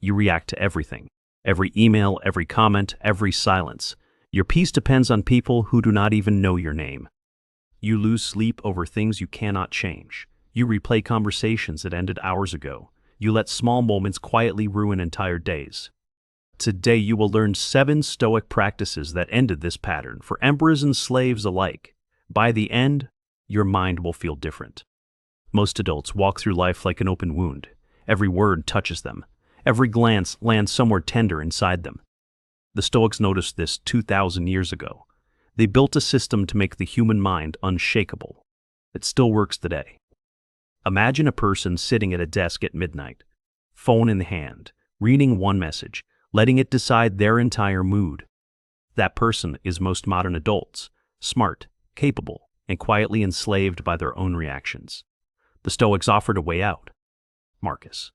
You react to everything. Every email, every comment, every silence. Your peace depends on people who do not even know your name. You lose sleep over things you cannot change. You replay conversations that ended hours ago. You let small moments quietly ruin entire days. Today you will learn 7 Stoic practices that ended this pattern for emperors and slaves alike. By the end, your mind will feel different. Most adults walk through life like an open wound. Every word touches them. Every glance lands somewhere tender inside them. The Stoics noticed this 2,000 years ago. They built a system to make the human mind unshakable. It still works today. Imagine a person sitting at a desk at midnight, phone in hand, reading one message, letting it decide their entire mood. That person is most modern adults, smart, capable, and quietly enslaved by their own reactions. The Stoics offered a way out. Marcus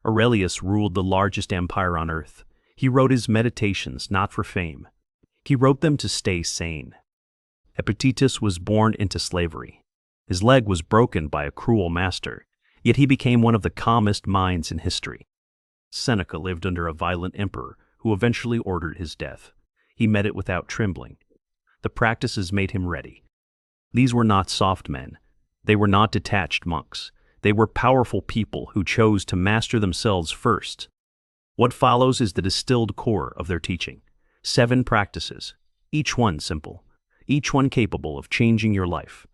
Aurelius ruled the largest empire on earth. He wrote his meditations not for fame. He wrote them to stay sane. Epictetus was born into slavery. His leg was broken by a cruel master, yet he became one of the calmest minds in history. Seneca lived under a violent emperor who eventually ordered his death. He met it without trembling. The practices made him ready. These were not soft men. They were not detached monks. They were powerful people who chose to master themselves first. What follows is the distilled core of their teaching. 7 practices, each one simple, each one capable of changing your life.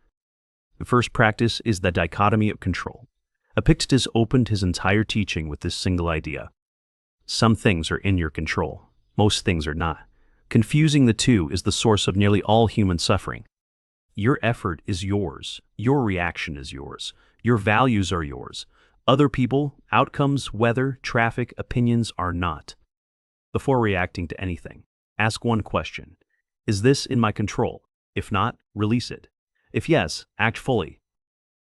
The first practice is the dichotomy of control. Epictetus opened his entire teaching with this single idea. Some things are in your control. Most things are not. Confusing the two is the source of nearly all human suffering. Your effort is yours. Your reaction is yours. Your values are yours. Other people, outcomes, weather, traffic, opinions are not. Before reacting to anything, ask one question. Is this in my control? If not, release it. If yes, act fully.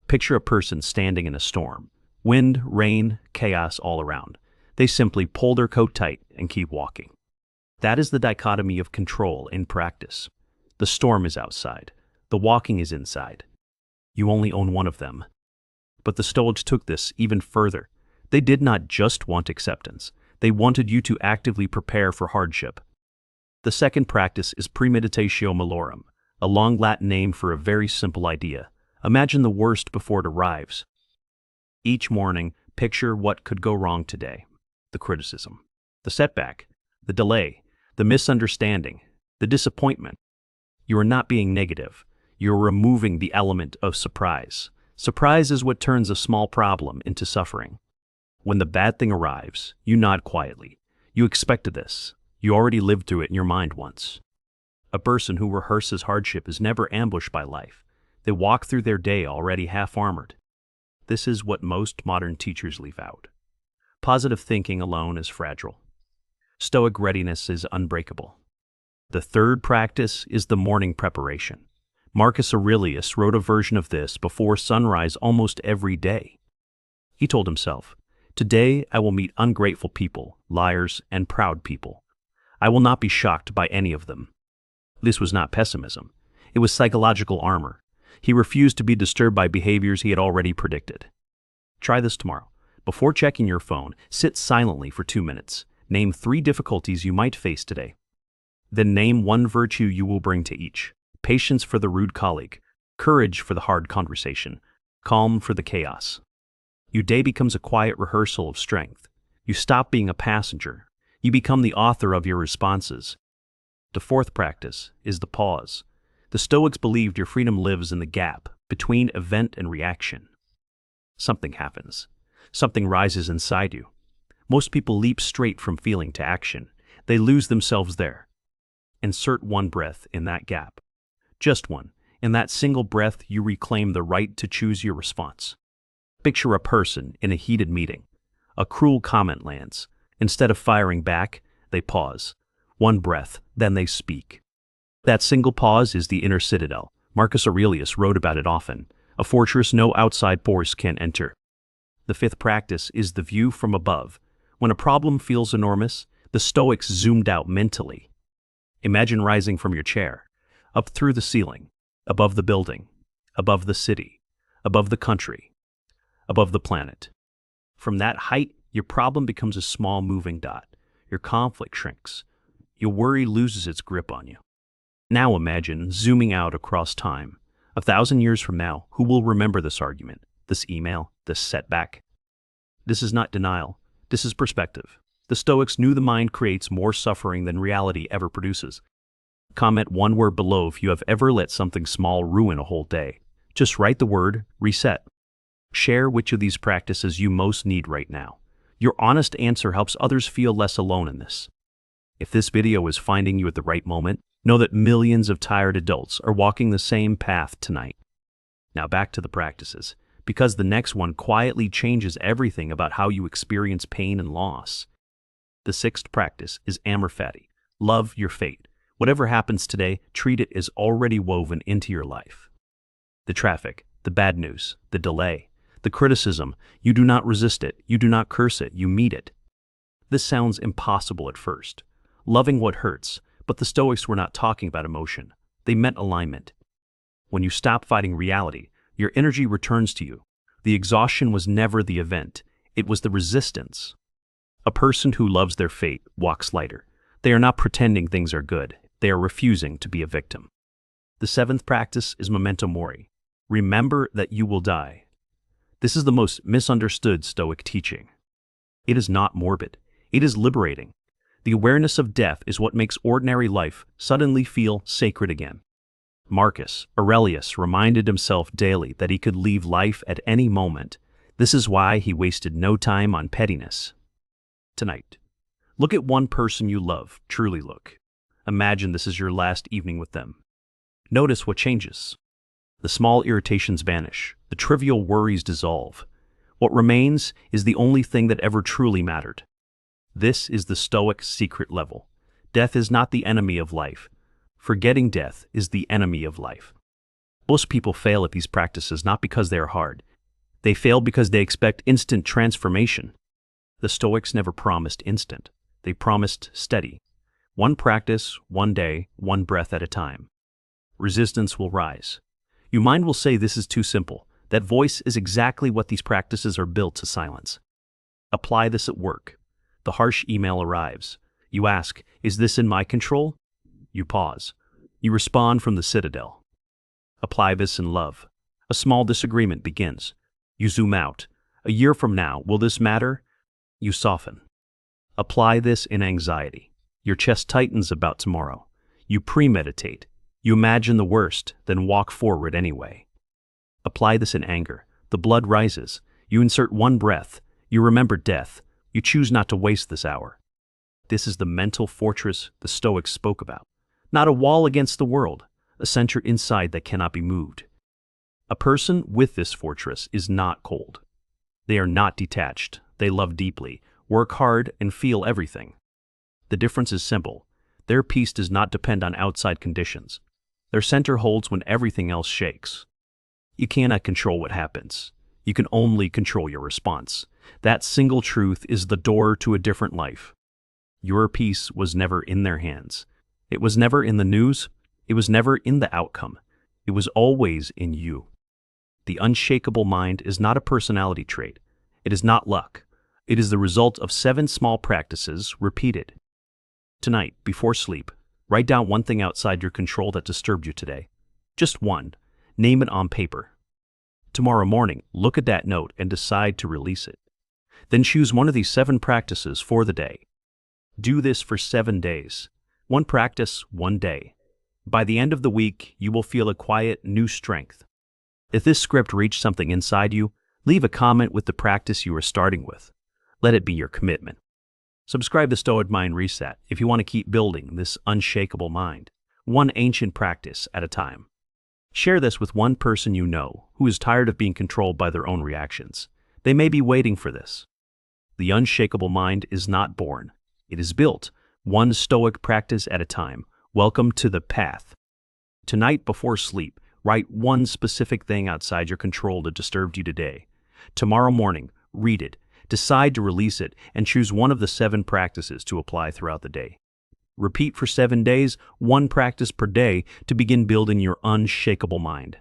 Picture a person standing in a storm. Wind, rain, chaos all around. They simply pull their coat tight and keep walking. That is the dichotomy of control in practice. The storm is outside. The walking is inside. You only own one of them. But the Stoics took this even further. They did not just want acceptance. They wanted you to actively prepare for hardship. The second practice is premeditatio malorum, a long Latin name for a very simple idea. Imagine the worst before it arrives. Each morning, picture what could go wrong today. The criticism, the setback, the delay, the misunderstanding, the disappointment. You are not being negative. You are removing the element of surprise. Surprise is what turns a small problem into suffering. When the bad thing arrives, you nod quietly. You expected this. You already lived through it in your mind once. A person who rehearses hardship is never ambushed by life. They walk through their day already half-armored. This is what most modern teachers leave out. Positive thinking alone is fragile. Stoic readiness is unbreakable. The third practice is the morning preparation. Marcus Aurelius wrote a version of this before sunrise almost every day. He told himself, "Today I will meet ungrateful people, liars, and proud people. I will not be shocked by any of them." This was not pessimism. It was psychological armor. He refused to be disturbed by behaviors he had already predicted. Try this tomorrow. Before checking your phone, sit silently for 2 minutes. Name 3 difficulties you might face today. Then name 1 virtue you will bring to each. Patience for the rude colleague, courage for the hard conversation, calm for the chaos. Your day becomes a quiet rehearsal of strength. You stop being a passenger. You become the author of your responses. The fourth practice is the pause. The Stoics believed your freedom lives in the gap between event and reaction. Something happens. Something rises inside you. Most people leap straight from feeling to action. They lose themselves there. Insert 1 breath in that gap. Just one. In that single breath, you reclaim the right to choose your response. Picture a person in a heated meeting. A cruel comment lands. Instead of firing back, they pause. 1 breath, then they speak. That single pause is the inner citadel. Marcus Aurelius wrote about it often. A fortress no outside force can enter. The 5th practice is the view from above. When a problem feels enormous, the Stoics zoomed out mentally. Imagine rising from your chair, up through the ceiling, above the building, above the city, above the country, above the planet. From that height, Your problem becomes a small moving dot. Your conflict shrinks. Your worry loses its grip on you. Now imagine zooming out across time. 1,000 years from now, who will remember this argument, this email, this setback? This is not denial. This is perspective. The Stoics knew the mind creates more suffering than reality ever produces. Comment one word below if you have ever let something small ruin a whole day. Just write the word reset. Share which of these practices you most need right now. Your honest answer helps others feel less alone in this. If this video is finding you at the right moment, know that millions of tired adults are walking the same path tonight. Now back to the practices, because the next one quietly changes everything about how you experience pain and loss. The sixth practice is amor fati. Love your fate. Whatever happens today, treat it as already woven into your life. The traffic, the bad news, the delay, the criticism, you do not resist it, you do not curse it, you meet it. This sounds impossible at first. Loving what hurts, but the Stoics were not talking about emotion. They meant alignment. When you stop fighting reality, your energy returns to you. The exhaustion was never the event, it was the resistance. A person who loves their fate walks lighter. They are not pretending things are good, they are refusing to be a victim. The seventh practice is memento mori. Remember that you will die. This is the most misunderstood Stoic teaching. It is not morbid, it is liberating. The awareness of death is what makes ordinary life suddenly feel sacred again. Marcus Aurelius reminded himself daily that he could leave life at any moment. This is why he wasted no time on pettiness. Tonight, look at one person you love, truly look. Imagine this is your last evening with them. Notice what changes. The small irritations vanish, the trivial worries dissolve. What remains is the only thing that ever truly mattered. This is the Stoic secret level. Death is not the enemy of life. Forgetting death is the enemy of life. Most people fail at these practices not because they are hard. They fail because they expect instant transformation. The Stoics never promised instant. They promised steady. One practice, one day, one breath at a time. Resistance will rise. Your mind will say this is too simple. That voice is exactly what these practices are built to silence. Apply this at work. The harsh email arrives. You ask, is this in my control? You pause. You respond from the citadel. Apply this in love. A small disagreement begins. You zoom out. A year from now, will this matter? You soften. Apply this in anxiety. Your chest tightens about tomorrow. You premeditate. You imagine the worst, then walk forward anyway. Apply this in anger. The blood rises. You insert one breath. You remember death. You choose not to waste this hour. This is the mental fortress the Stoics spoke about. Not a wall against the world, a center inside that cannot be moved. A person with this fortress is not cold. They are not detached. They love deeply, work hard, and feel everything. The difference is simple. Their peace does not depend on outside conditions. Their center holds when everything else shakes. You cannot control what happens. You can only control your response. That single truth is the door to a different life. Your peace was never in their hands. It was never in the news. It was never in the outcome. It was always in you. The unshakable mind is not a personality trait. It is not luck. It is the result of 7 small practices repeated. Tonight, before sleep, write down one thing outside your control that disturbed you today. Just one. Name it on paper. Tomorrow morning, look at that note and decide to release it. Then choose one of these 7 practices for the day. Do this for 7 days. One practice, one day. By the end of the week, you will feel a quiet, new strength. If this script reached something inside you, leave a comment with the practice you are starting with. Let it be your commitment. Subscribe to Stoic Mind Reset if you want to keep building this unshakable mind, one ancient practice at a time. Share this with one person you know who is tired of being controlled by their own reactions. They may be waiting for this. The unshakable mind is not born. It is built, one Stoic practice at a time. Welcome to the path. Tonight before sleep, write one specific thing outside your control that disturbed you today. Tomorrow morning, read it, decide to release it, and choose one of the 7 practices to apply throughout the day. Repeat for 7 days, one practice per day to begin building your unshakable mind.